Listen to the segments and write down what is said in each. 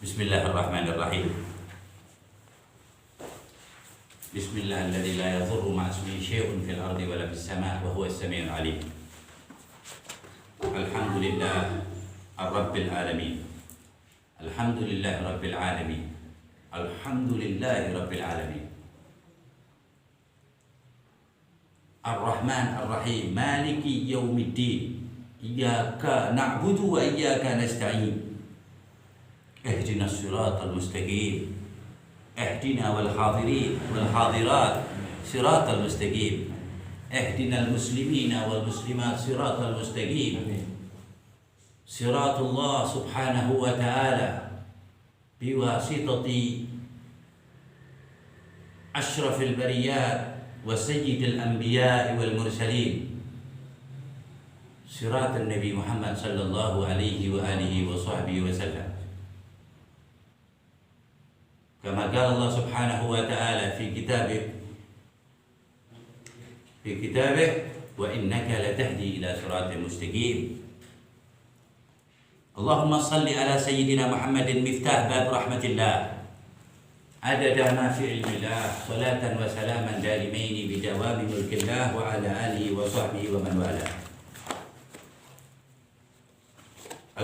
Bismillahirrahmanirrahim. Bismillah alladzi la yadhurru ma'a ismihi syai'un fil ardi wa la fis sama' wa huwas samiul 'alim. Alhamdulillah rabbil alamin. Alhamdulillah rabbil alamin. Alhamdulillah rabbil alamin. Ar-Rahman Ar-Rahim, Maliki Yaumiddin. Iyyaka na'budu wa iyyaka nasta'in. اهدنا الصراط المستقيم اهدنا والحاضرين والحاضرات صراط المستقيم اهدنا المسلمين والمسلمات صراط المستقيم صراط الله سبحانه وتعالى بواسطة أشرف البريات وسيد الأنبياء والمرسلين صراط النبي محمد صلى الله عليه وآله وصحبه وسلم كما قال الله سبحانه وتعالى في كتابه وإنك لتهدي إلى صراط مستقيم. اللهم صل على سيدنا محمد مفتاح باب رحمة الله عدد ما في علم الله صلاة وسلاما دائمين بدوام ملك الله وعلى آله وصحبه ومن والاه.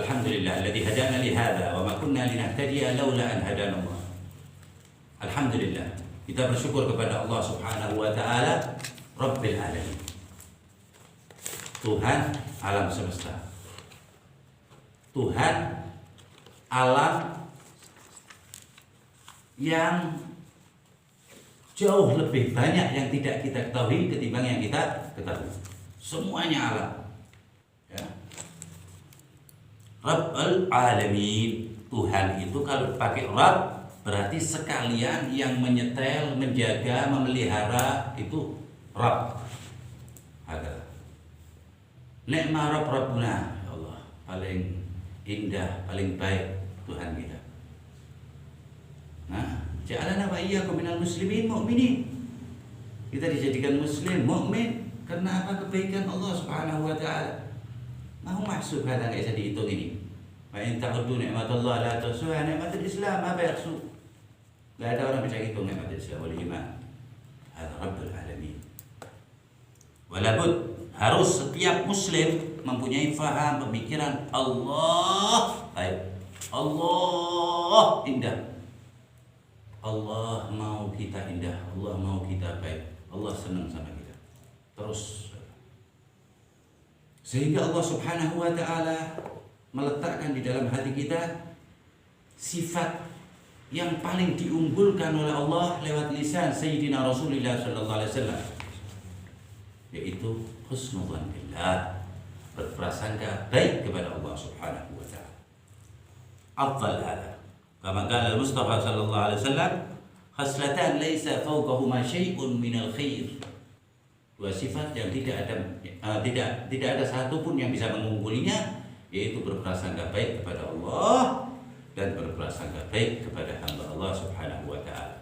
الحمد لله الذي هدانا لهذا وما كنا لنهتدي لولا أن هدانا الله. Alhamdulillah, kita bersyukur kepada Allah Subhanahu wa Ta'ala, Rabbil Alamin, Tuhan alam semesta, Tuhan alam yang jauh lebih banyak yang tidak kita ketahui ketimbang yang kita ketahui. Semuanya alam, ya. Rabbul Alamin, Tuhan itu kalau pakai Rabb berarti sekalian yang menyetel, menjaga, memelihara itu Rabb. Ada. Ni'ma Rabb Rabbuna, ya Allah, paling indah, paling baik Tuhan kita. Nah, ja'alana wa iyyakum minal muslimin mu'minin. Kita dijadikan muslim, mukmin karena apa? Kebaikan Allah Subhanahu wa Ta'ala. Mau mahsub hal yang bisa dihitung ini. Wa in ta'uddu ni'matallah la tuhsuha, nikmatul Islam apa yaksu? Gak ada orang bisa hitung nikmat Islam wal iman. Hadza Rabbul Alamin. Walabud, harus setiap muslim mempunyai faham, pemikiran Allah baik. Allah indah. Allah mau kita indah, Allah mau kita baik. Allah senang sama kita. Terus sehingga Allah Subhanahu wa Ta'ala meletakkan di dalam hati kita sifat yang paling diunggulkan oleh Allah lewat lisan Sayyidina Rasulullah sallallahu alaihi wasallam, yaitu husnudzan billah, berprasangka baik kepada Allah Subhanahu wa Ta'ala. Afdal hada kama qala al-Mustafa sallallahu alaihi wasallam, khaslatan laisa fawqahuma syai'un minal khair. Dua sifat yang tidak ada satu pun yang bisa mengunggulinya, yaitu berprasangka baik kepada Allah dan berprasangka baik kepada hamba Allah Subhanahu wa Ta'ala.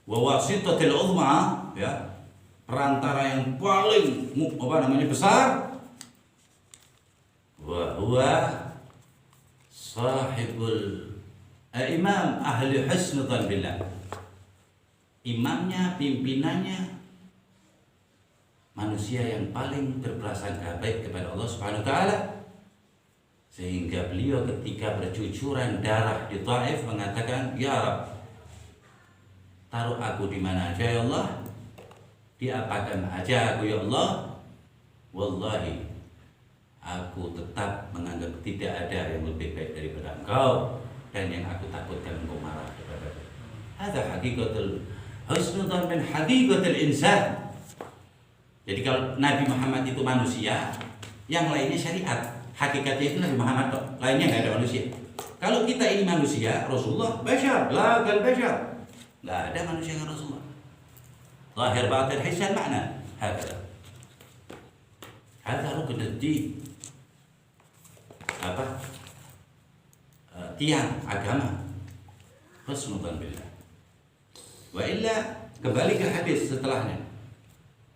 Wa wasitatil uzma, ya, perantara yang paling besar, wa huwa sahibul imam ahli husnudzan billah. Imamnya, pimpinannya manusia yang paling berprasangka baik kepada Allah Subhanahu wa Ta'ala. Sehingga beliau ketika bercucuran darah di Taif mengatakan, ya Rabb, taruh aku di mana aja ya Allah, diapakan aja aku ya Allah, wallahi aku tetap menganggap tidak ada yang lebih baik daripada engkau, dan yang aku takutkan engkau marah kepada aku. Hadza haqiqatul husnudzan min haqiqatil insan. Jadi kalau Nabi Muhammad itu manusia, yang lainnya syariat. Hakikatnya itu Nabi Muhammad, lainnya nggak ada manusia. Kalau kita ini manusia, Rasulullah bashar, la kal bashar. Nggak ada manusia yang Rasulullah. Zahir batin hisan makna. Hakata. Hadza rukn ad-din. Apa? Tiang agama. Husnudzan billah. Wa illa, kembali ke hadis setelahnya.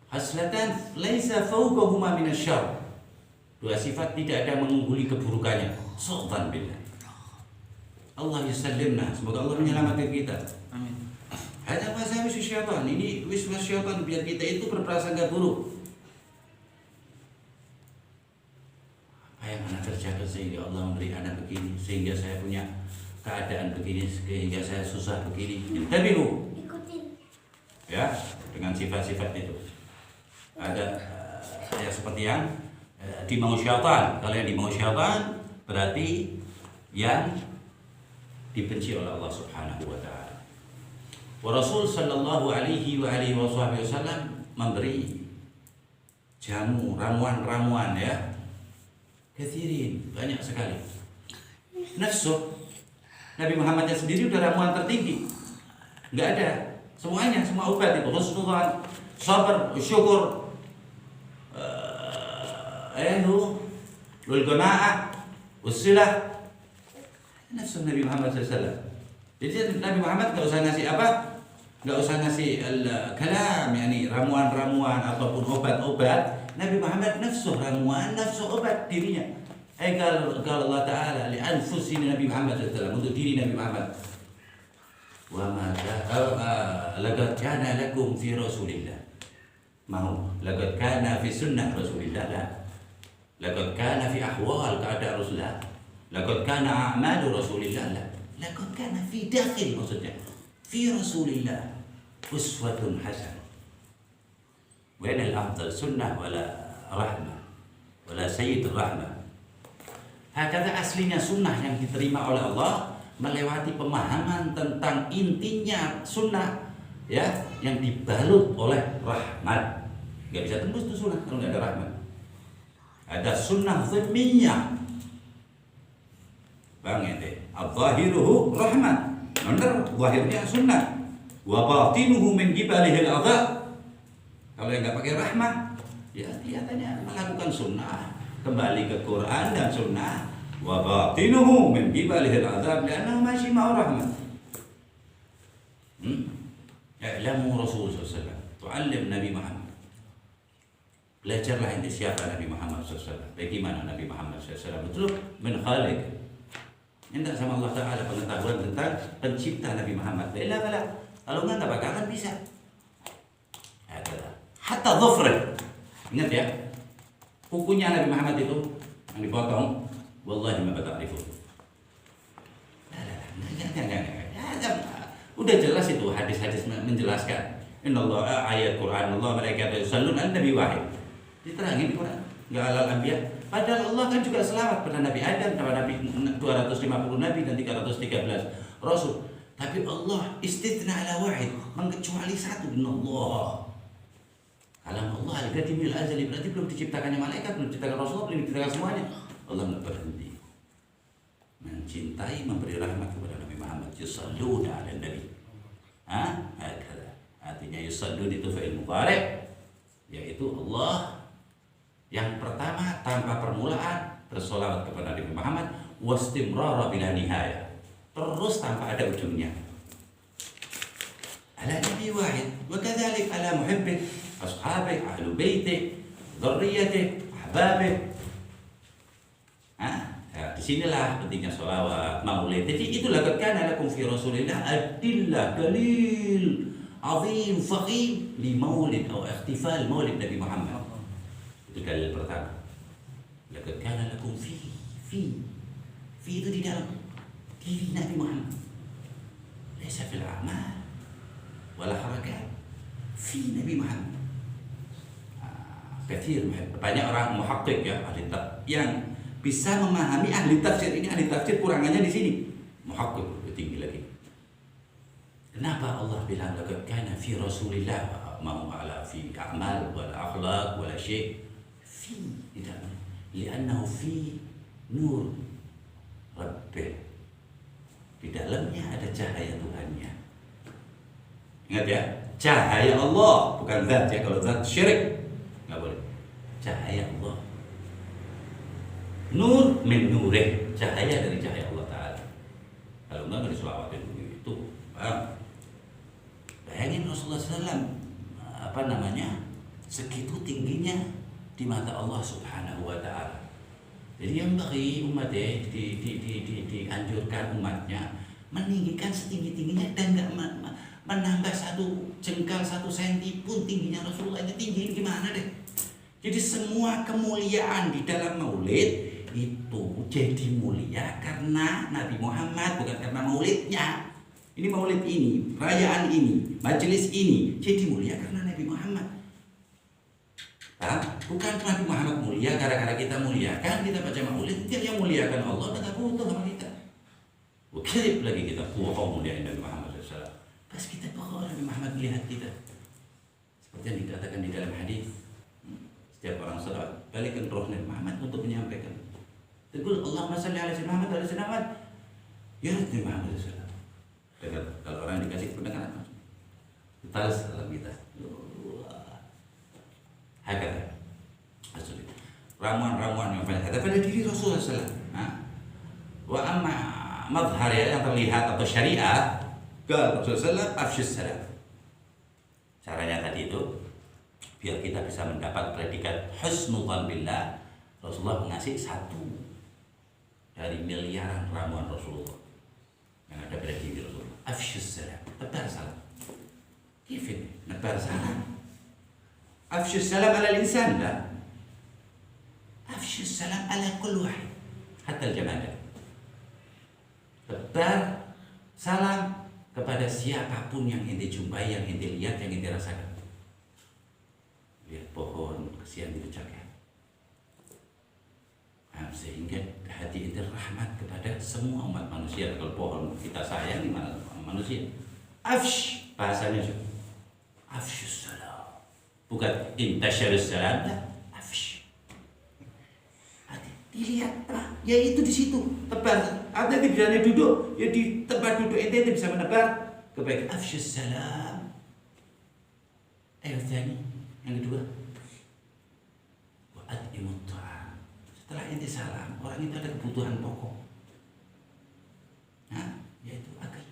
Haslatan laisa fawqahuma min asy-syarr. Dua sifat tidak ada mengungguli keburukannya. Su'dzan billah. Allah yusallimna, semoga Allah menyelamatkan kita. Amin. Hanya wasawis syaitan, ini wiswas syaitan biar kita itu berprasangka buruk. Apa yang anak kerjakan sehingga Allah memberi anak begini, sehingga saya punya keadaan begini, sehingga saya susah begini. Tapi bu, ya, dengan sifat-sifat itu. Ada ya seperti yang dimau syaitan. Kalau yang dimau syaitan berarti yang dibenci oleh Allah Subhanahu wa taala. Rasul sallallahu alaihi wasallam memberi jamu, ramuan-ramuan ya. Kathirin, banyak sekali. Nafsu Nabi Muhammadnya sendiri udah ramuan tertinggi. Enggak ada. Semuanya, semua obat itu husnudzan, sabar, syukur, lul qanaah, usilah. Nafsu Nabi Muhammad SAW. Jadi Nabi Muhammad nggak usah ngasih apa, nggak usah ngasih kalam, yani ramuan-ramuan ataupun obat-obat. Nabi Muhammad nafsu ramuan, nafsu obat dirinya. Kalau Allah Taala li anfusina Nabi Muhammad SAW, untuk diri Nabi Muhammad. Wa ma laqad kana lakum fi Rasulillah. Mau laqad kana fi sunnah Rasulillah la. Laqad kana fi ahwal keadaan Rasulullah. Laqad kana a'malu Rasulillah la. Laqad kana fi dakhil, maksudnya fi Rasulillah uswatun hasanah. Wa al-afdal sunnah wala rahmah wala sayyid rahmah. Hakata aslinya sunnah yang diterima oleh Allah melewati pemahaman tentang intinya sunnah ya, yang dibalut oleh rahmat. Gak bisa tembus tuh sunnah kalau nggak ada rahmat. Ada sunnah dhimmiyah, bang ente, al-zahiruhu rahmat, benar, zahirnya sunnah, wa batinuhu min qibalihil adha. Kalau yang nggak pakai rahmat, ya kelihatannya melakukan sunnah, kembali ke Quran dan sunnah. Wa batinuhu min qibalihil adha, karena masih mau rahmat. I'lamu Rasul sallallahu alaihi wasallam, tu'allim Nabi Muhammad. Belajarlah ini siapa Nabi Muhammad SAW, bagaimana Nabi Muhammad SAW, betul min khaliq. Minta sama Allah Ta'ala pengetahuan tentang pencipta Nabi Muhammad. Bala, kalau nggak bakalan bisa. Hatta dhufrih. Ingat ya, kukunya Nabi Muhammad itu yang dipotong, wallahi ma bata'rifu. Udah jelas itu hadis-hadis menjelaskan. Innallaha ayat Quran, Allah malaikatahu yusalluna 'alan nabi wahid. Diterangin di Quran, nggak alal anbiya. Padahal Allah kan juga selamat pada Nabi Adam, pada Nabi 250 Nabi dan 313 Rasul. Tapi Allah istitsna ala wahid, mengecuali satu. Inallah kalam Allah al-qadim al-azali, berarti belum diciptakannya malaikat, belum diciptakan Rasulullah, belum diciptakan semuanya. Allah nggak berhenti mencintai, memberi rahmat kepada Nabi Muhammad. Yusalluna ala nabi. Artinya yusallun itu fa'il mudhari', yaitu Allah yang pertama tanpa permulaan bersolawat kepada Nabi Muhammad, wastimrara bila nihayah, terus tanpa ada ujungnya. Ala nabi wahid, wa kadzalik ala muhibbih, ashabih, ahlu baitih, dzurriyyatih, ahbabih. Disinilah pentingnya sholawat, maulid. Jadi itulah kana lakum fi Rasulillah adillah dalil azim faqih li maulid atau ihtifal maulid Nabi Muhammad. Itu dalil pertama. Laqad kana lakum fi itu di dalam diri Nabi Muhammad. Laisa fil a'mal wala harakat, fi Nabi Muhammad. Kathir, banyak orang muhaqqiq ya, ahli yang bisa memahami ahli tafsir ini. Ahli tafsir kurangannya di sini, muhaqqiq lebih tinggi lagi. Kenapa Allah bilang laqad kana fi Rasulillah ma ala fi a'mal wal akhlaq wala syai' fi, tidak, li'annahu fi nur rabbih, di dalamnya ada cahaya Tuhannya. Ingat ya, cahaya Allah, bukan zat ya. Kalau zat syirik nggak boleh. Cahaya Allah, nur min nurih, cahaya dari cahaya Allah Ta'ala. Kalau enggak diselawatin begitu. Bayangin Rasulullah SAW segitu tingginya di mata Allah Subhanahu wa Ta'ala. Jadi yang bagi umatnya dianjurkan umatnya meninggikan setinggi-tingginya dan nggak menambah satu jengkal 1 senti pun tingginya Rasulullah. Itu tinggi gimana deh? Jadi semua kemuliaan di dalam maulid itu jadi mulia karena Nabi Muhammad, bukan karena maulidnya. Ini maulid ini, perayaan ini, majelis ini jadi mulia karena Nabi Muhammad. Bukan Nabi Muhammad mulia gara-gara kita muliakan, kita baca maulid. Dia yang muliakan Allah dan tak butuh sama kita. Kirip lagi kita bohong muliain Nabi Muhammad SAW. Pas kita bohong Nabi Muhammad melihat kita. Seperti yang dikatakan di dalam hadis. Setiap orang salat balikkan roh Nabi Muhammad untuk menyampaikan. Tegur Allahumma salli ala sayyidina Muhammad wa ala sayyidina Muhammad. Ya Nabi Muhammad SAW. Kalau orang dikasih pendengaran, talas dalam kita. Hakata. Ramuan-ramuan yang banyak ada pada diri Rasulullah SAW. Wa amma mazhar yang terlihat atau syariat, kalau Rasulullah SAW afsyus salam. Caranya tadi itu biar kita bisa mendapat predikat husnudzan billah, Rasulullah mengasih 1 dari miliaran ramuan Rasulullah yang ada pada diri Rasulullah. Afsyus salam, tebar salam. Kifin, tebar salam. Afsyus salam ala insan lah. Afsyus salam ala kulli wahid, hatta al-jamadah. Tebar salam kepada siapapun yang ente jumpai, yang ente lihat, yang ente rasakan. Lihat pohon, kesian diucapkan. Sehingga hati ente rahmat kepada semua umat manusia. Kalau pohon kita sayang, gimana manusia? Afsh, bahasanya afsyus salam. Bukan intasyarus salam, afsh. Dilihat, ya itu di situ tebar. Ada di dalamnya duduk, ya di tempat duduk ente bisa menebar kebaikan. Afsyus salam. Ayat yang kedua, wa at'imut ta'am. Setelah ente salam, orang itu ada kebutuhan pokok. Yaitu akal.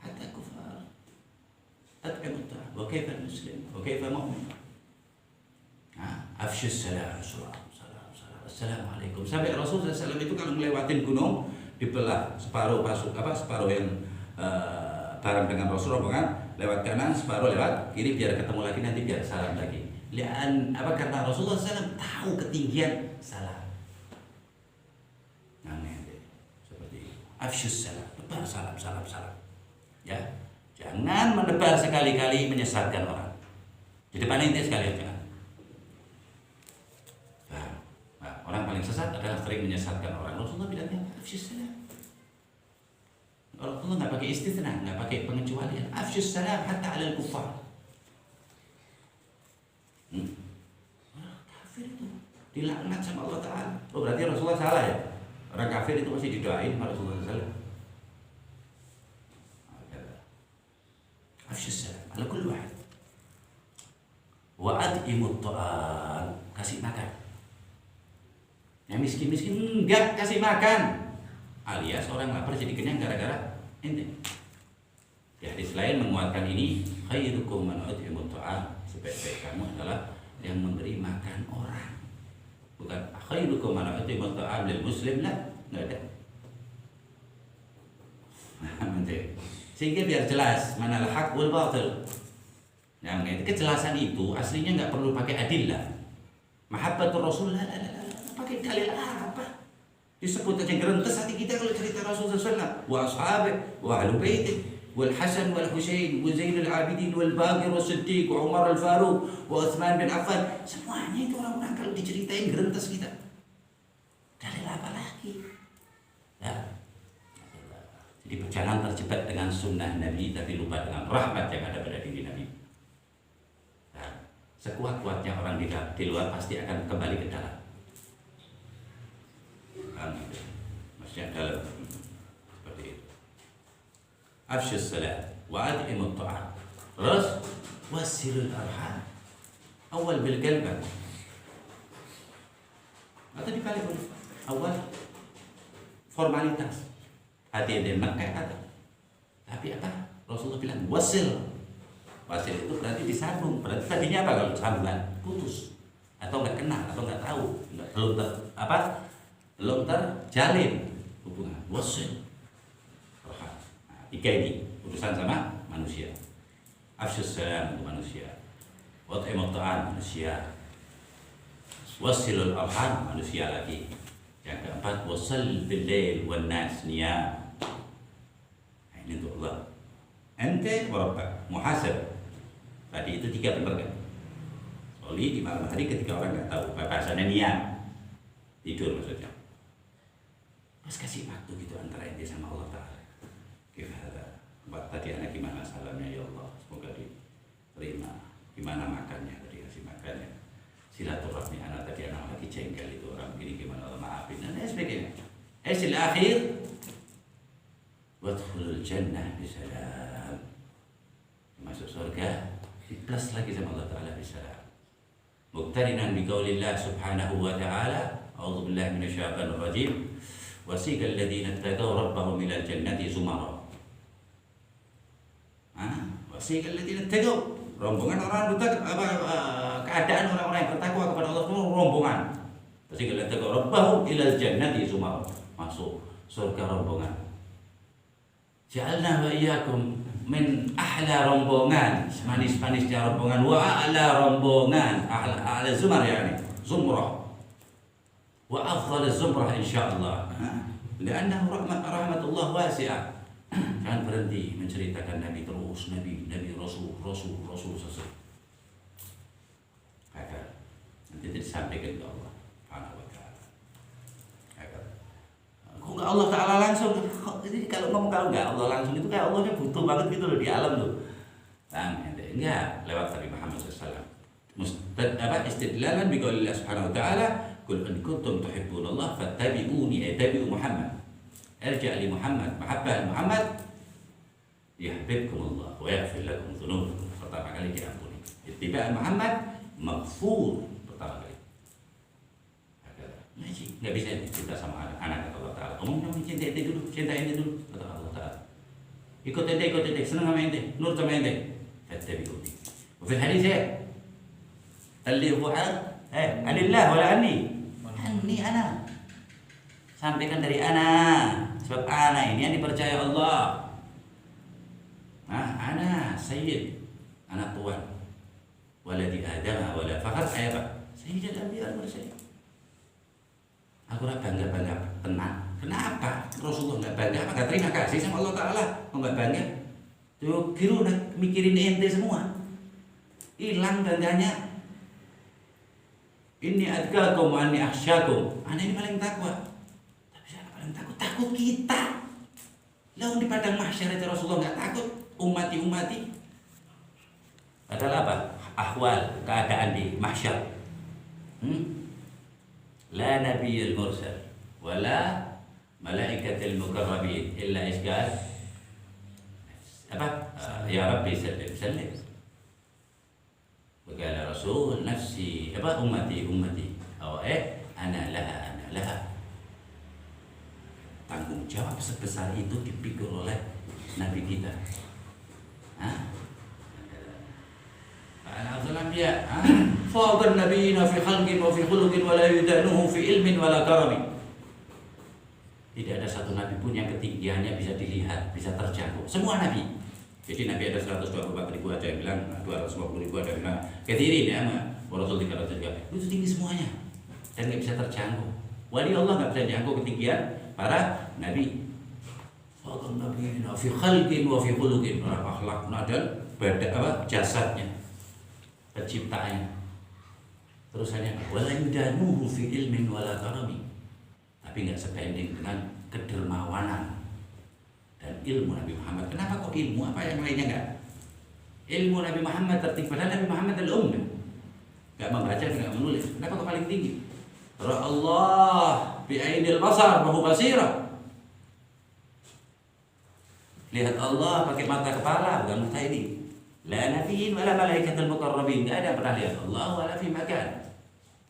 Hatta kufar. At'imut ta'am. Wa kaifa muslim, wa kaifa mu'min. Afsyus salam. Assalamualaikum. Sampai Rasulullah SAW itu kalau melewatin gunung dibelah separuh separuh yang bareng dengan Rasulullah kan, lewat kanan, separuh lewat kiri biar ketemu lagi nanti biar salam lagi. Karena Rasulullah SAW tahu ketinggian salam. Seperti itu. Afsyus salam, tebar salam. Ya, jangan menebar sekali-kali menyesatkan orang. Jadi paling inti sekali jangan. Orang paling sesat adalah sering menyesatkan orang. Rasulullah bilangnya afsyus salam. Rasulullah nggak pakai istitsna, nggak pakai pengecualian. Afsyus salam hatta alal kuffar. Kafir itu dilaknat sama Allah Ta'ala. Oh berarti Rasulullah salah ya? Orang kafir itu masih didoain sama Rasulullah SAW. Afsyus salam ala kulli wahid. Wa at'imut ta'am, kasih makan. Yang miskin-miskin enggak kasih makan, alias orang lapar jadi kenyang gara-gara ente. Di hadis lain menguatkan ini, khairukum man ut'imut ta'am, sebaik-baik kamu adalah yang memberi makan orang. Bukan khairukum man ut'imut ta'am lil muslim, lah, enggak ada. Sehingga biar jelas mana al-haq wal batil. Yang kejelasan itu aslinya enggak perlu pakai adillah. Mahabbatur Rasul pakai dalil apa? Disebut aja gerentes hati kita kalau cerita Rasulullah SAW. Wa ashabih, wa ahlu baitih, wal Hasan wal Husain, wa Zainul Abidin wal Baqir wal Siddiq, wa Umar al Faruq, wa Utsman bin Affan. Semuanya itu orang-orang kalau diceritain gerentes kita. Dalil apa lagi? Ya. Jadi jangan terjebak dengan sunnah Nabi tapi lupa dengan rahmat yang ada pada diri Nabi. Nah, sekuat-kuatnya orang di luar pasti akan kembali ke dalam. Maksudnya dalam seperti itu. Afsyus salam wa at'imut ta'am. Terus wasilul arham. Awal bil qalbi. Atau dibalik dulu. Awal formalitas. Hati yang Mekah ada. Tapi apa? Rasulullah bilang wasil. Wasil itu berarti disambung. Berarti tadinya apa kalau sambungan? Putus. atau nggak kenal atau nggak tahu, belum terjalin hubungan wasil. Nah, tiga ini urusan sama manusia. Afsyus salam untuk manusia, wat'imut ta'am manusia, wasilul arham manusia lagi. Yang keempat, wasal bil-lail wan nas niyam. Nah, ini untuk Allah. Ente wa rabbak muhasab. Tadi itu tiga benar kan? Soli di malam hari ketika orang nggak tahu, bahasanya niam, tidur maksudnya. Mas kasih waktu gitu antara ente sama Allah Ta'ala. Gimana? Buat tadi anak gimana salamnya ya Allah, semoga diterima. Gimana makannya, tadi kasih makannya. Silaturahmi anak tadi, anak lagi jengkel itu orang begini gimana Allah maafin dan sebagainya. Hasil akhir, wadkhulul jannah bisalam. Masuk surga, plus lagi sama Allah Ta'ala bisalam. Muqtarinan biqaulillah subhanahu wa ta'ala, a'udzu billahi minasyaitonir rajim. Wasiqal ladzina ittaqaw rabbahum ilal jannati zumara. Wasiqal ladzina ittaqaw, rombongan orang keadaan orang-orang yang bertakwa kepada Allah itu rombongan. Wasiqal ladzina ittaqaw rabbahum ilal jannati zumara. Masuk surga rombongan. Ja'alna wa iyyakum min ahla rombongan, manis-manisnya rombongan, wa a'la rombongan, a'la zumar yani, zumrah. Wa afdal zumrah insyaallah. Karena rahmatullah wasi'ah. Jangan berhenti menceritakan Nabi terus, Nabi, Rasul sesuatu. Agar nanti disampaikan ke Allah Subhanahu wa ta'ala. Agar kok enggak Allah Ta'ala langsung. Jadi kalau nggak Allah langsung itu kayak Allahnya butuh banget gitu loh di alam tuh. Enggak lewat Nabi Muhammad SAW. Istidlalan biqaulillah subhanahu wa ta'ala, qul in kuntum tuhibbunallah fattabi'uni attabi'u Muhammad. Irja' li Muhammad, mahabbah Muhammad yahbibkumullah wa yaghfir lakum dzunubakum. Pertama kali diampuni. Ittiba' Muhammad maghfur pertama kali. Nggak bisa cinta sama anak kata Allah Ta'ala. Kamu cinta ente dulu, cinta ente dulu kata Allah Ta'ala. Ikut ente, senang sama ente, nurut sama ente. Fattabi'uni. Wa fil hadits alli huwa anillah wala anni. Anni ana. Sampaikan dari ana. Sebab ana ini yang dipercaya Allah. Ana sayyid, anak tuan. Waladi Adam wala fakhar apa? Sayyidul anbiya wal mursalin. Aku ora bangga tenang. Kenapa? Rasulullah nggak bangga, nggak terima kasih sama Allah Ta'ala. Nggak bangga. Tuh kira udah mikirin ente semua. Hilang bangganya. Ini atqakum wa anni akhsyakum. Ana ini paling takwa. Tapi siapa paling takut? Takut kita. Lalu di padang mahsyar itu Rasulullah nggak takut. Umati. Adalah apa? Ahwal, keadaan di mahsyar. La nabiyyul mursal wala malaikatul mukarrabin illa isqal apa ya rabbi sallim. Berkata Rasul nafsi apa ummati ana laha. Tanggung jawab sebesar itu dipikul oleh Nabi kita. Al-Afdal Anbiya fawqan nabiyina fi khalqin wa fi khuluqin wa la yudanuhu fi ilmin wa la karami. Tidak ada satu nabi pun yang ketinggiannya bisa dilihat, bisa terjangkau. Semua nabi. Jadi nabi ada 124 ribu, ada yang bilang 250 ribu, ada yang bilang ketirin ya, Rasul 300 juga. Itu tinggi semuanya dan nggak bisa terjangkau. Wali Allah nggak bisa jangkau ketinggian para nabi. Fawqan nabiyina fi khalqin wa fi khuluqin, akhlakna dan badan jasadnya, penciptaannya. Terusannya wala yudanuhu fi ilmin wala karami. Tapi nggak sebanding dengan kedermawanan dan ilmu Nabi Muhammad. Kenapa kok ilmu? Apa yang lainnya enggak? Ilmu Nabi Muhammad tertinggi. Padahal Nabi Muhammad adalah ummi, nggak membaca, nggak menulis. Kenapa kok paling tinggi? Allah bi'ainil basar wa huwa basirah. Lihat Allah pakai mata kepala, bukan mata ini. La nabiyyin wala malaikatul muqarrabin. Enggak ada yang pernah lihat Allah wala fi makan.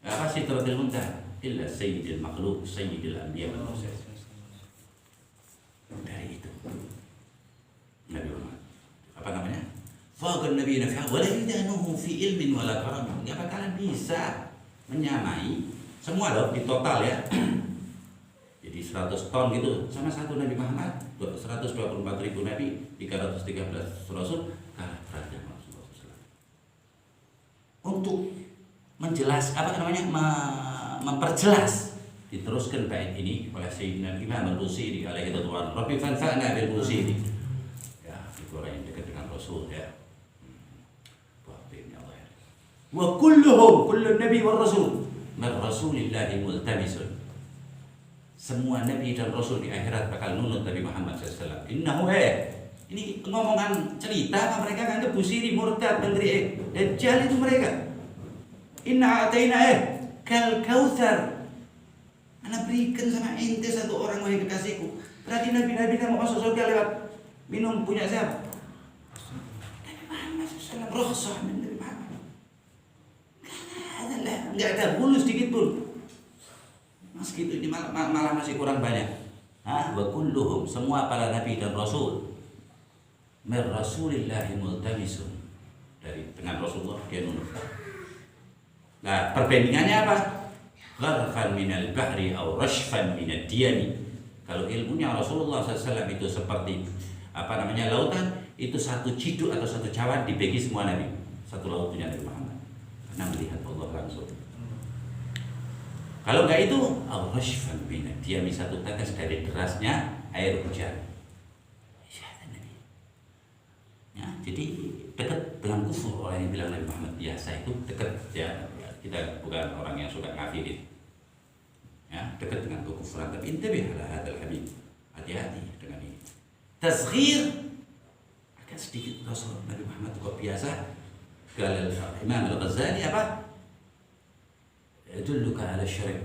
Apa sidratul muntaha illa sayyidil makhluk, sayyidil anbiya wal mursalin. Dari itu Nabi Muhammad apa namanya? Faqan nabiyina fi wala yudanuhu fi ilmin wala karam. Enggak bakalan bisa menyamai semua loh di total ya. Jadi 100 ton gitu sama satu Nabi Muhammad, 124.000 Nabi, 313 Rasul, kalah beratnya Rasulullah SAW. Untuk memperjelas, diteruskan bait ini oleh Sayyidina Imam Al-Busiri alaihi ridwan. Rabbi fanfa'na bil Busiri. Ya, itu orang yang dekat dengan Rasul ya. Wa kullu nabi wa rasul min rasulillahi multamisun. Semua nabi dan rasul di akhirat bakal nunut Nabi Muhammad SAW. Innahu ini ngomongan cerita mereka kan Busiri murtad menteri Dajjal itu mereka. Inna ataina kal kautsar. Ana berikan sama ente satu orang wahai kekasihku. Berarti nabi-nabi kan mau masuk surga lewat minum punya siapa? Nabi Muhammad SAW. Rasul Nabi Muhammad. Nggak ada bulu sedikit pun. Mas gitu ini malah masih kurang banyak. Wa kulluhum, semua para nabi dan rasul mir rasulillahi multamisun, dari dengan Rasulullah dia nunut. Nah, perbandingannya apa? Gharfan minal bahri aw rashfan minad diyami. Kalau ilmunya Rasulullah SAW itu seperti lautan, itu satu ciduk atau satu cawan dibagi semua nabi. Satu laut punya Nabi Muhammad. Karena melihat Allah langsung. Kalau enggak itu, al-rashfan minad diyami, satu tetes dari derasnya air hujan. Ya, jadi dekat dengan kufur. Orang yang bilang Nabi Muhammad biasa itu dekat ya. Kita bukan orang yang suka ngafirin. Ya, dekat dengan kekufuran. Tapi intabih ala hadzal habib. Hati-hati dengan ini. Tasghir agak sedikit Rasul Nabi Muhammad kok biasa. Kalau Imam Al-Ghazali apa? Yadulluka ala syirik.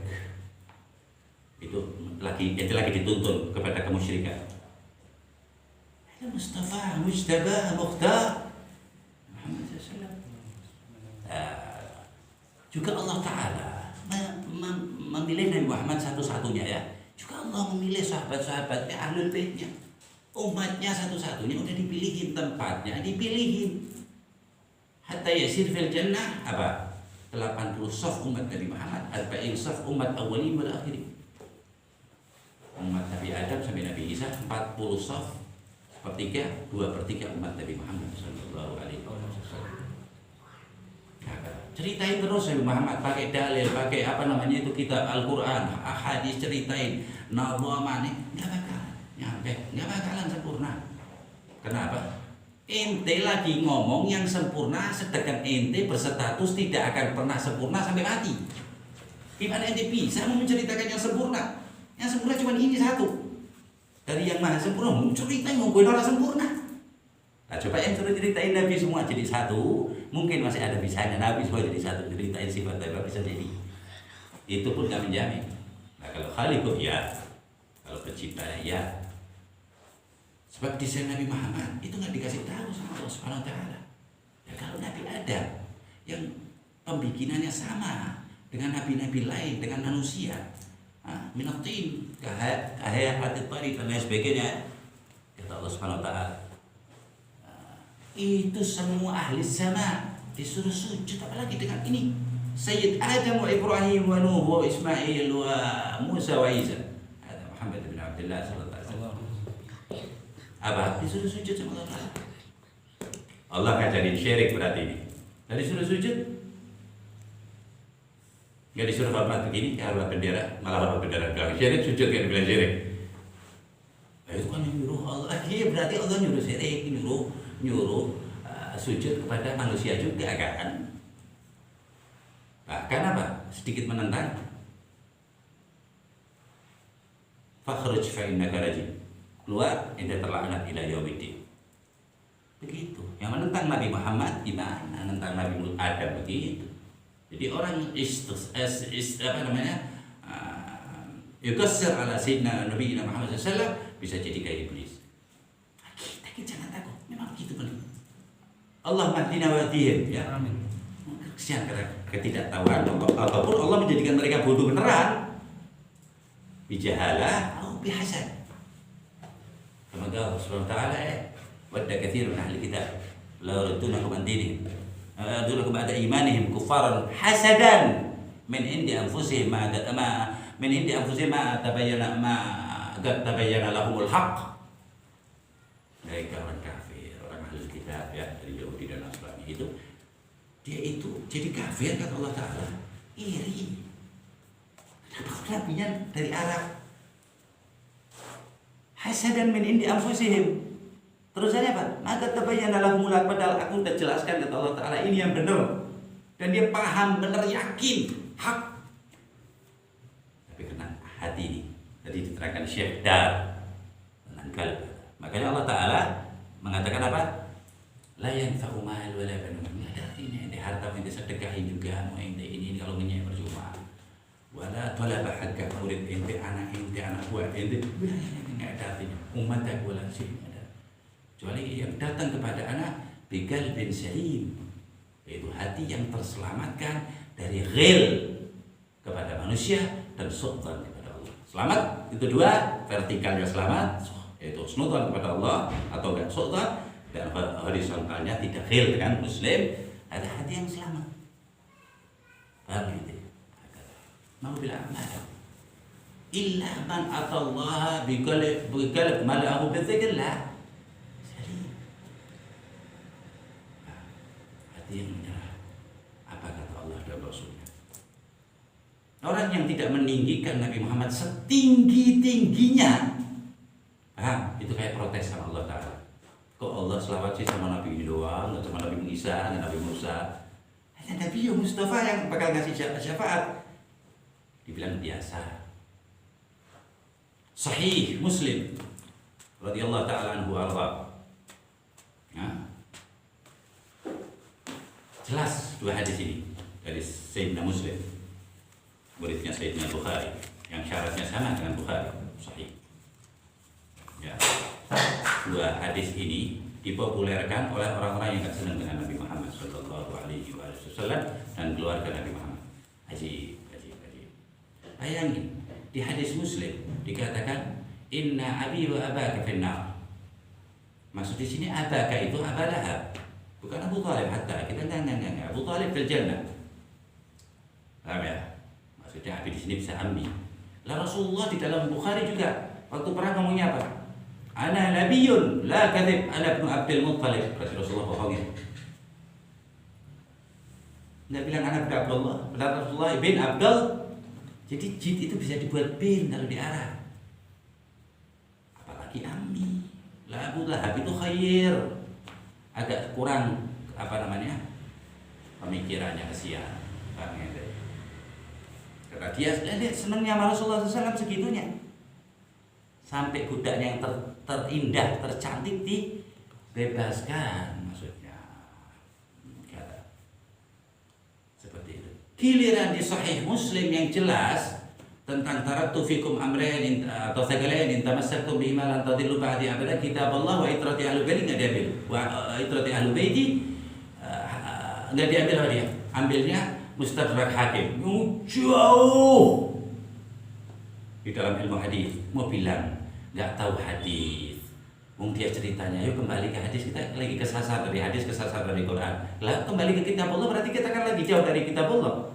Itu lagi dituntun kepada kemusyrikan. Ada Mustafa, Mujtaba, Mukhtar Muhammad SAW. Juga Allah Ta'ala memilih Nabi Muhammad satu-satunya ya. Juga Allah memilih sahabat-sahabatnya, ahlul baitnya, umatnya satu-satunya udah dipilihin tempatnya, dipilihin. Hatta yasir fil jannah apa? 80 saf umat Nabi Muhammad, 40 saf umat awwalin wal akhirin. Umat Nabi Adam sampai Nabi Isa 40 saf, sepertiga, 2/3 umat Nabi Muhammad sallallahu alaihi wasallam. Ceritain terus Nabi Muhammad pakai dalil, pakai itu kitab Al-Qur'an, hadis, ceritain nawamane, enggak bakalan sempurna. Kenapa? Ente lagi ngomong yang sempurna, sedangkan ente berstatus tidak akan pernah sempurna sampai mati. Gimana ente bisa menceritakan yang sempurna? Yang sempurna cuma ini satu. Dari yang maha sempurna, ceritain ngomongin orang sempurna. Nah, coba yang suruh ceritain Nabi semua jadi satu, mungkin masih ada bisanya Nabi semua jadi satu, ceritain sifat Nabi bisa jadi. Itu pun gak menjamin. Nah, kalau Khaliqah ya, kalau penciptanya ya. Sebab desain Nabi Muhammad itu nggak dikasih tahu sama Allah Subhanahu Wa Taala. Ya kalau Nabi Adam yang pembikinannya sama dengan nabi-nabi lain, dengan manusia, minatin, kahayatit tari dan lain sebagainya, kata Allah Subhanahu Wa Taala. Itu semua ahli sama disuruh sujud, apalagi dengan ini Sayyid Adam wa Ibrahim wa Nuh wa Ismail wa Musa wa Isa. Ada Muhammad bin Abdullah sallallahu alaihi wasallam. Apa? Disuruh sujud sama Allah. Allah ngajarin syirik berarti ini. Tadi disuruh sujud. Enggak disuruh hormat begini, hormat bendera, malah hormat bendera bilang syirik, sujud kan bilang syirik. Nah, itu kan nyuruh Allah. Iya, berarti Allah nyuruh syirik, nyuruh sujud kepada manusia juga kan. Bahkan apa? Sedikit menentang. Fakhruj fa innaka rajim. Keluar, ente terlaknat ila yaumiddin. Begitu. Yang menentang Nabi Muhammad gimana? Menentang Nabi Adam begitu. Jadi orang yukassir ala sayyidina Nabi Muhammad SAW bisa jadi kayak iblis. Kita jangan takut. Memang begitu benar. Allah mahdina wadihim ya. Amin. Kesian karena ketidaktahuan ataupun Allah menjadikan mereka bodoh beneran. Bijahalah atau bihasad. Kama qala Allah Subhanahu wa ta'ala wadda katsirun min ahli kitab la yurdunakum an dinihim yadunakum ba'da imanihim kuffaran hasadan min indi anfusihim ma min indi anfusihim ma tabayyana lahumul haqq. Mereka orang kafir, orang ahli kitab ya, dari Yahudi dan Nasrani itu, dia itu jadi kafir kata Allah Ta'ala. Iri. Kenapa nabinya dari Arab? Hasadan min indi anfusihim. Terusannya apa? Maka tabayyana lahumul haqq, padahal aku sudah jelaskan kata Allah Ta'ala ini yang benar. Dan dia paham, benar, yakin hak. Tapi kena hati ini. Tadi diterangkan Syekh Dar dengan kalb. Makanya Allah Ta'ala mengatakan apa? La yanfa'u mal wa la banun. Enggak ada artinya. Ente harta ente sedekahin juga, mau ente ini kalau ngenyek percuma. Wala talaba haqqa murid ente anak buah ente. Enggak ada artinya. Umat tak wala sih ada. Kecuali yang datang kepada anak bigal bin salim, yaitu hati yang terselamatkan dari ghil kepada manusia dan sultan kepada Allah. Selamat itu dua, vertikalnya selamat, yaitu sultan kepada Allah atau enggak sultan, dan horizontalnya tidak ghil dengan muslim, ada hati yang selamat. Paham itu? Mau bilang mana? Illa man atallaha biqalb mala'ahu bidzikrillah. Hati yang menyerah. Apa kata Allah dan Rasulnya? Orang yang tidak meninggikan Nabi Muhammad setinggi-tingginya, itu kayak protes sama Allah Ta'ala. Kok Allah selawat sih sama Nabi ini doang, nggak sama Nabi Isa, nggak Nabi Musa? Hanya Nabi Mustafa yang bakal ngasih syafaat. Dibilang biasa. Sahih Muslim radhiyallahu ta'ala anhu arda. Jelas dua hadis ini dari Sayyidina Muslim, muridnya Sayyidina Bukhari, yang syaratnya sama dengan Bukhari, sahih. Ya. Dua hadis ini dipopulerkan oleh orang-orang yang tak senang dengan Nabi Muhammad sallallahu alaihi wasallam dan keluarga Nabi Muhammad. Ajib. Bayangin, di hadis Muslim dikatakan inna abi wa abaka finnar. Maksud di sini abaka itu Aba Lahab, bukan Abu Thalib. Hatta kita enggak. Abu Thalib fil jannah. Paham ya? Maksudnya abi di sini bisa ambi. Lah Rasulullah di dalam Bukhari juga waktu perang ngomongnya apa? Ana nabiyyun la kadhib, ana ibnu Abdul Muttalib. Rasulullah bohongin. Enggak bilang anak Abdullah, benar Rasulullah bin Abdul. Jadi jid itu bisa dibuat bin kalau di Arab. Apalagi ammi. Lah Abu Lahab itu khair. Agak kurang pemikirannya kesian. Karena dia senangnya sama Rasulullah SAW segitunya. Sampai budaknya yang terindah, tercantik dibebaskan, maksudnya. Seperti itu. Giliran di Sahih Muslim yang jelas tentang taraktu fikum amrayn atau sagalain in tamassaktum bihima lan tadillu ba'di abada, kitabullah wa itrati ahlul baiti enggak diambil. Wa itrati ahlul baiti enggak diambil oleh dia. Ambilnya Mustadrak Hakim. Jauh di dalam ilmu hadis. Mau bilang enggak tahu hadis. Dia ceritanya, yuk kembali ke hadis, kita lagi kesasar dari hadis, kesasar dari Quran. Lah kembali ke kitab Allah, berarti kita kan lagi jauh dari kitab Allah.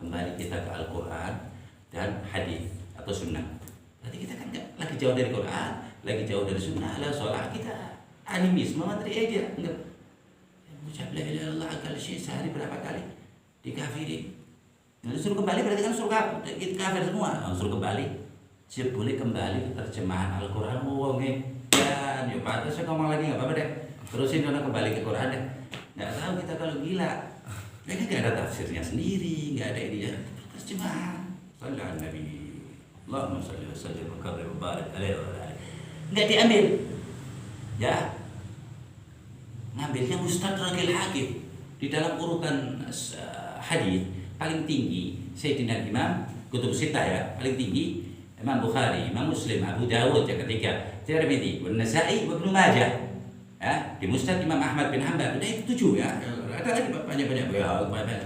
Kembali kita ke Al-Quran dan hadis atau sunnah. Berarti kita kan lagi jauh dari Quran, lagi jauh dari sunnah. Lah soal kita animisme materi aja, enggak. Ucap la ilaha illallah akal syekh sehari berapa kali dikafirin. Nah, suruh kembali berarti kan suruh kafir semua. Suruh kembali. Siap boleh kembali ke terjemahan Al-Quran. Dan ya Pak, saya ngomong lagi nggak apa-apa deh. Terusin karena kembali ke Quran deh. Nggak tahu kita kalau gila. Mereka nggak ada tafsirnya sendiri, nggak ada ini ya. Terjemahan. Sallallahu Nabi. Allahumma salli wa sallim wa karrim wa barik alaihi wa alihi. Nggak diambil. Ya. Ngambilnya Mustadrakil Hakim. Di dalam urutan hadis paling tinggi Sayyidina Imam Kutub Sittah ya, paling tinggi Imam Bukhari, Imam Muslim, Abu Dawud yang ketiga, Tirmidzi, An-Nasa'i, Ibnu Majah. Ya, di Musnad Imam Ahmad bin Hanbal udah itu 7 ya. Ada lagi banyak-banyak ya.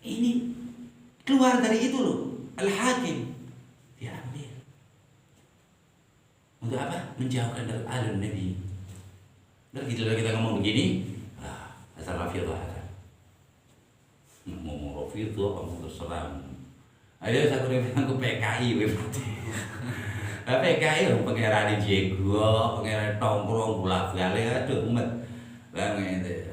Ini keluar dari itu loh, Al-Hakim diambil. Untuk apa? Menjauhkan dari alun Nabi. Dan kita ngomong begini, asal rafidah. Ngomong itu apa terserah. Ayo saya bilang aku PKI berarti. PKI pangeran jego, pangeran tongkrong bolak-balik aduh umat. Lah ngene.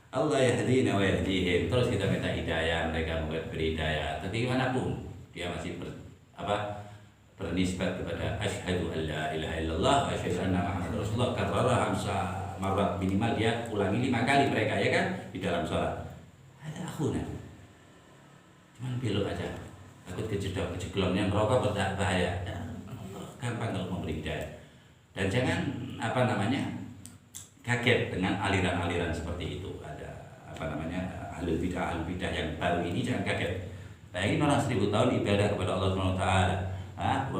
Allah yahdina wa yahdihim. Terus kita minta hidayah, mereka memberi hidayah. Tapi gimana pun dia masih bernisbat kepada asyhadu an la ilaha illallah wa asyhadu anna muhammadar rasulullah karrara hamsa marrat, minimal dia ulangi 5 kali mereka ya kan di dalam salat. Ada akhuna. Cuman belok aja. Takut kejeglong yang rokok bahaya. Gampang kalau memberi hidayah. Dan jangan kaget dengan aliran-aliran seperti itu. Ada ahlul bidah yang baru ini jangan kaget. Bayangin orang 1000 tahun ibadah kepada Allah Subhanahu wa taala.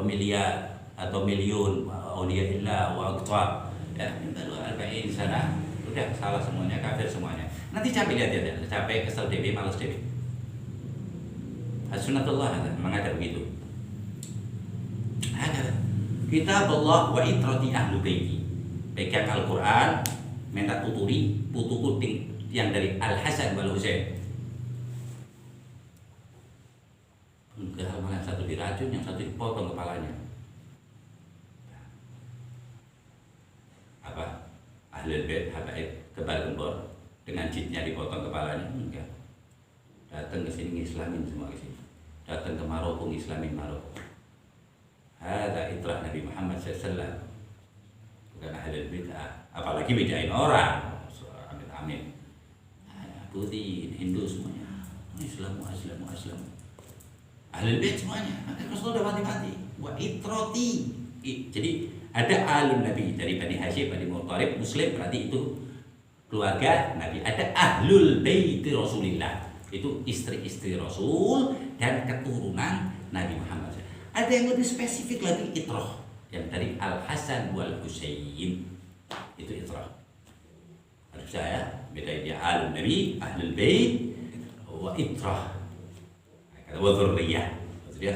Miliar atau miliun auliyaillah wa aqtab ya baru arba'in sana udah salah semuanya, kafir semuanya. Nanti capek lihat ya, capek kesel DB malas DB. Sunnatullah memang ada begitu. Ada kitabullah wa itrati ahlu baiti. Pegang Al-Qur'an, minta tuturi, putu kuting yang dari Al-Hasan wal Husain. Enggak, malah yang satu diracun, yang satu dipotong kepalanya. Apa? Ahlul bait, habaib, kembar-kembor dengan jitnya dipotong kepalanya? Enggak. Datang ke sini ngislamin semua ke sini. Datang ke Maroko ngislamin Maroko. Ada itrah Nabi Muhammad SAW. Bukan ahlul bid'ah. Apalagi bedain orang. Amin. Putih, Hindu semuanya. Islamu. Ahlul bait semuanya, Rasul udah mati-mati. Wa itrati. Jadi ada ahlul Nabi dari Bani Hashim, Bani Muttalib, Muslim berarti itu keluarga Nabi. Ada ahlul bait Rasulillah. Itu istri-istri Rasul dan keturunan Nabi Muhammad. Ada yang lebih spesifik lagi itrah yang dari Al-Hasan wal Husain. Itu itrah. Harus saya bedain dia ahlul Nabi, ahlul bait wa itrah. Wa dzurriyyah. Maksudnya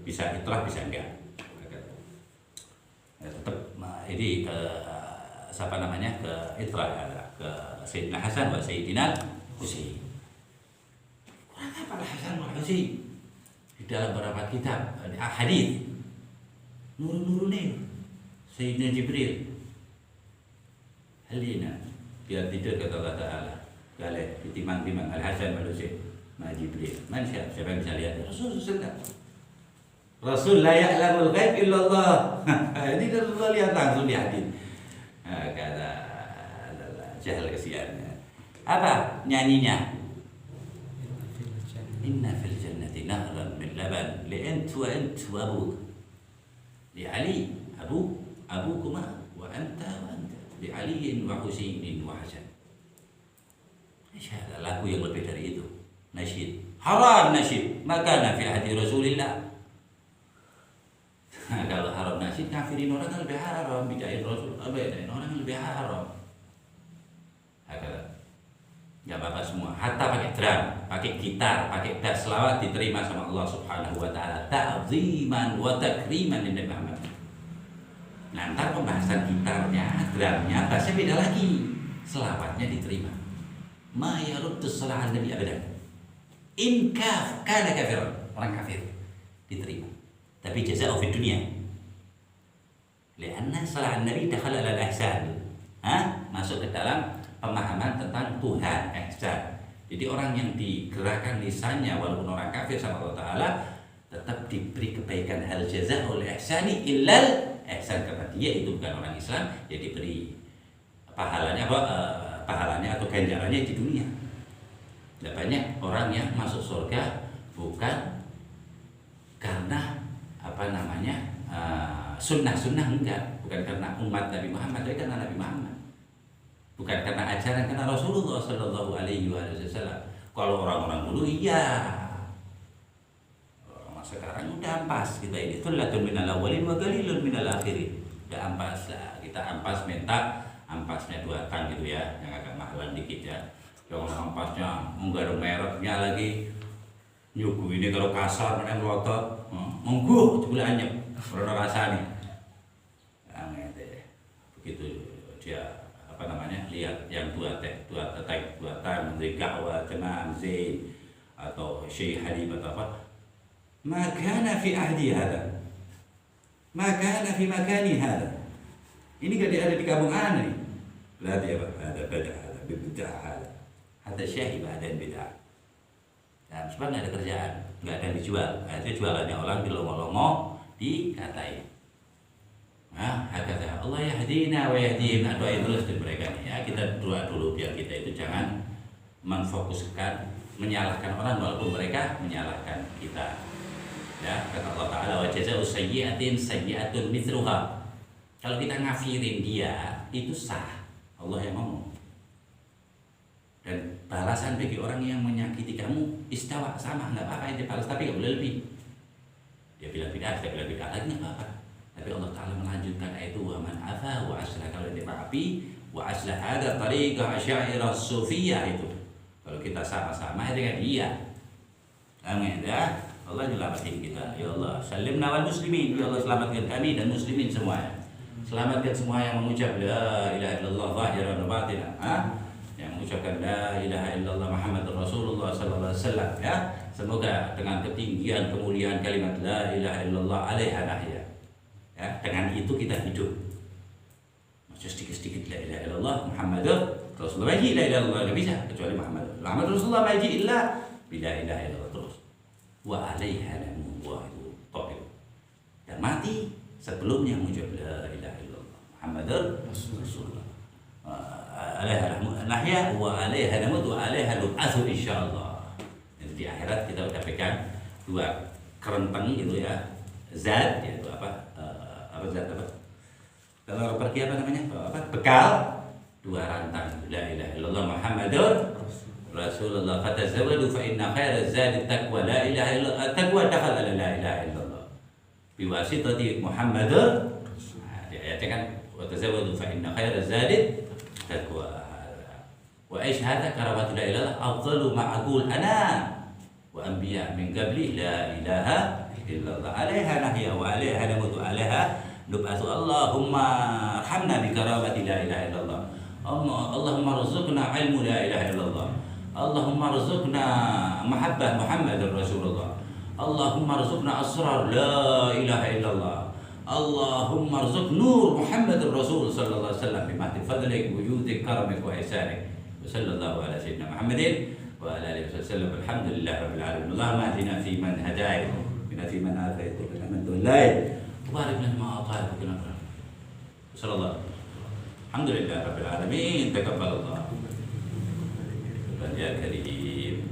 bisa itrah bisa enggak. Ya, tetap ini ke ke itrah ke Sayyidina Hasan wa Sayyidina Husain. Kurang apa Hasan wa Husain? Di dalam beberapa kitab hadis nurun-nurunnya Sayyidina Jibril. Halina biar tidur kata Allah Ta'ala. Gale ditimang-timang Al-Hasan wa Husain. Ma Jibril. Man siapa yang bisa lihat? Rasul sedang. Rasul la ya'lamul ghaib illallah. Ini Rasulullah lihat langsung di hadis. Kata jahil kesiannya. Apa nyanyinya? Inna fil jannati nahran min laban li ant wa abuk. Li Ali abukuma wa anta li Ali wa Husain wa Hasan. Ada lagu yang lebih dari itu. Nasyid haram nasyid maka nafi hati Rasulillah. Kalau haram nasyid kafirin orang kan lebih haram, bidain Rasul bedain orang kan lebih haram. Agak nggak apa-apa semua, hatta pakai drum, pakai gitar, pakai bass, selawat diterima sama Allah Subhanahu wa taala ta'ziman wa takriman Nabi Muhammad. Nah, ntar pembahasan gitarnya, drumnya, bassnya beda lagi, selawatnya diterima. Ma yaruddu salat Nabi abadan. Inkaf kana kafir, orang kafir diterima. Tapi jazaa'u fid dunya. Karena salat Nabi dakhala al-ihsan. Masuk ke dalam pemahaman tentang Tuhan, ihsan. Jadi orang yang digerakkan lisannya walaupun orang kafir sama Allah Ta'ala tetap diberi kebaikan, hal jazaa'ul ihsani illal ihsan, karena dia itu bukan orang Islam, ya diberi pahalanya pahalanya atau ganjarannya di dunia. Dan banyak orang yang masuk surga bukan karena sunnah-sunnah, enggak, bukan karena umat Nabi Muhammad, tapi karena Nabi Muhammad, bukan karena ajaran, karena Rasulullah Shallallahu Alaihi Wasallam. Kalau orang-orang dulu iya, orang sekarang udah ampas kita ini. Thullatun minal awwalin wa qalilun minal akhirin. Udah ampas lah, kita ampas minta ampasnya 2 tang gitu ya, yang agak mahalan dikit ya. Jangan ampasnya menggaruk mereknya lagi, nyuguh ini kalau kasar mana melotot, mengguh jebule anyep, ora rasane. Begitu dia namanya, lihat yang dua tang Zikawa, Tamam Zain atau Syekh Halim atau apa, ma kana fi ahdi hada, ma kana fi makani hada. Ini gak ada di kampung ana nih. Berarti apa? Ada bid'ah hada. Ada syekh ada bid'ah. Nah, sebab nggak ada kerjaan, nggak ada yang dijual. Nah, itu jualannya orang di longo-longo, dikatain. Nah, kata Allah yahdina wa yahdihim. Nah, doa itu dari mereka nih ya. Kita doa dulu biar kita itu jangan menfokuskan, menyalahkan orang walaupun mereka menyalahkan kita. Ya, kata Allah Ta'ala wa jazaa'u sayyi'atin sayyi'atun mithluha. Kalau kita ngafirin dia, itu sah. Allah yang ngomong. Dan balasan bagi orang yang menyakiti kamu istawa, sama, nggak apa-apa yang dibalas, tapi nggak boleh lebih. Dia bilang bid'ah, saya bilang bid'ah lagi nggak apa-apa. Tapi Allah Ta'ala melanjutkan ayat itu, wa man afa wa aslah, kalau dia maafi wa aslah ada tariqah asy'ariyah sufiyah itu. Kalau kita sama-sama dengan dia. Amin ya. Allah nyelamatin kita. Ya Allah, salimna wal muslimin. Ya Allah, selamatkan kami dan muslimin semuanya. Selamatkan semua yang mengucap la ilaha illallah zahiran wa batinan. Yang mengucapkan la ilaha illallah Muhammadur Rasulullah sallallahu alaihi wasallam ya. Semoga dengan ketinggian kemuliaan kalimat la ilaha illallah alaiha nahya. Ya, dengan itu kita hidup. Macam sedikit-sedikit la ilaha illallah Muhammadur Rasulullah. La ilaha illallah enggak bisa kecuali Muhammad Rasulullah maji illa bila ilaha illallah terus. Wa alaiha namu itu taib. Dan mati sebelumnya mengucap la ilaha illallah Muhammadur Rasulullah. Alaiha nahya wa alaiha namut wa alaiha nub'atsu insyaallah. Jadi di akhirat kita udah pegang dua kerenteng gitu ya. Zat yaitu apa zat apa? Kalau pergi apa namanya? Apa? Bekal dua rantang la ilaha illallah Muhammadur Rasulullah. Fatazawwadu fa inna khairaz zadi taqwa. La ilaha illallah taqwa dakhala la ilaha illallah. Biwasitati Muhammadur. Ya kan watazawwadu fa inna khairaz zadi taqwa. Wa asyhadu karamatu la ilaha afdalu ma aqul ana wa anbiya min qabli la ilaha illallah. Alaiha nahya wa alaiha namutu alaiha nub'atsu. Allahumma arhamna bi karamati la ilaha illallah. Allahumma rzuqna ilmu la ilaha illallah. Allahumma rzuqna mahabbah Muhammadur Rasulullah. Allahumma rzuqna asrar la ilaha illallah. Allahumma rzuq nur Muhammadur Rasul sallallahu alaihi wasallam bimahdi fadlik wujudika karamik wa ihsanik. Sallallahu ala sayyidina Muhammadin wa ala alihi wasallam. Alhamdulillah rabbil alamin. Allahumma ahdina fi man hadait, bina fi man afait, wa bina man tawallait. Barik lana ma ata'ta wa qina sallallahu. Alhamdulillah rabbil alamin. Taqabbalallah. Ya karim.